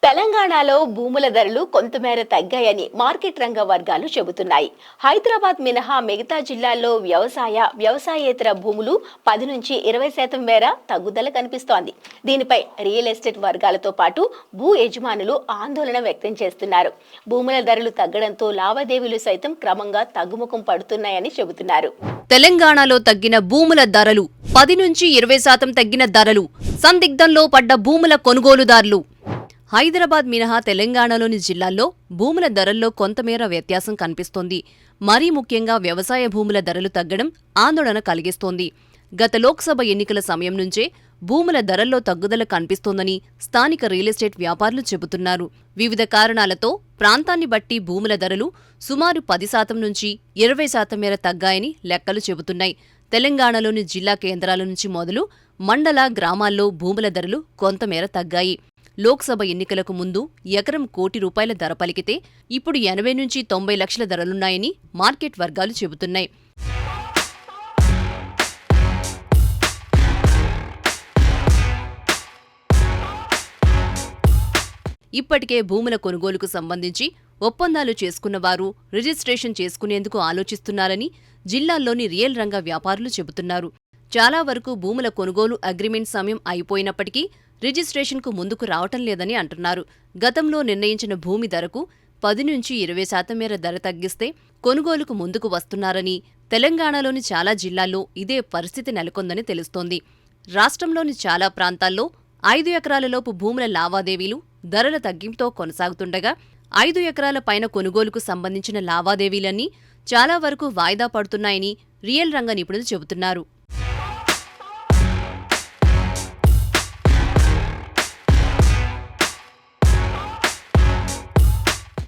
తెలంగాణలో భూముల ధరలు కొంతమేర తగ్గాయని మార్కెట్ రంగ వర్గాలు చెబుతున్నాయి. హైదరాబాద్ మినహా మిగతా జిల్లాల్లో వ్యవసాయేతర భూములు 10 నుంచి 20% మేర తగ్గుదల కనిపిస్తోంది. దీనిపై రియల్ ఎస్టేట్ వర్గాలతో పాటు భూ యజమానులు ఆందోళన వ్యక్తం చేస్తున్నారు. భూముల ధరలు తగ్గడంతో లావాదేవీలు సైతం క్రమంగా తగ్గుముఖం పడుతున్నాయని చెబుతున్నారు. తెలంగాణలో తగ్గిన భూముల ధరలు 10 నుంచి 20% తగ్గిన ధరలు, సందిగ్ధంలో పడ్డ భూముల కొనుగోలుదారులు. హైదరాబాద్ మినహా తెలంగాణలోని జిల్లాల్లో భూముల ధరల్లో కొంతమేర వ్యత్యాసం కనిపిస్తోంది. మరీ ముఖ్యంగా వ్యవసాయ భూముల ధరలు తగ్గడం ఆందోళన కలిగిస్తోంది. గత లోక్సభ ఎన్నికల సమయం నుంచే భూముల ధరల్లో తగ్గుదల కనిపిస్తోందని స్థానిక రియల్ ఎస్టేట్ వ్యాపారులు చెబుతున్నారు. వివిధ కారణాలతో ప్రాంతాన్ని బట్టి భూముల ధరలు సుమారు 10% నుంచి 20% మేర తగ్గాయని లెక్కలు చెబుతున్నాయి. తెలంగాణలోని జిల్లా కేంద్రాల నుంచి మొదలు మండల, గ్రామాల్లో భూముల ధరలు కొంతమేర తగ్గాయి. లోక్సభ ఎన్నికలకు ముందు ఎకరం ₹1 కోటి ధర పలికితే ఇప్పుడు 80 నుంచి 90 లక్షల ధరలున్నాయని మార్కెట్ వర్గాలు చెబుతున్నాయి. ఇప్పటికే భూముల కొనుగోలుకు సంబంధించి ఒప్పందాలు చేసుకున్నవారు రిజిస్ట్రేషన్ చేసుకునేందుకు ఆలోచిస్తున్నారని జిల్లాల్లోని రియల్ రంగ వ్యాపారులు చెబుతున్నారు. చాలా వరకు భూముల కొనుగోలు అగ్రిమెంట్ సమయం అయిపోయినప్పటికీ రిజిస్ట్రేషన్కు ముందుకు రావటం లేదని అంటున్నారు. గతంలో నిర్ణయించిన భూమి ధరకు 10 నుంచి 20% మేర ధర తగ్గిస్తే కొనుగోలుకు ముందుకు వస్తున్నారని, తెలంగాణలోని చాలా జిల్లాల్లో ఇదే పరిస్థితి నెలకొందని తెలుస్తోంది. రాష్ట్రంలోని చాలా ప్రాంతాల్లో 5 ఎకరాలలోపు భూముల లావాదేవీలు ధరల తగ్గింపుతో కొనసాగుతుండగా 5 ఎకరాల పైన కొనుగోలుకు సంబంధించిన లావాదేవీలన్నీ చాలా వరకు వాయిదా పడుతున్నాయని రియల్ రంగ నిపుణులు చెబుతున్నారు.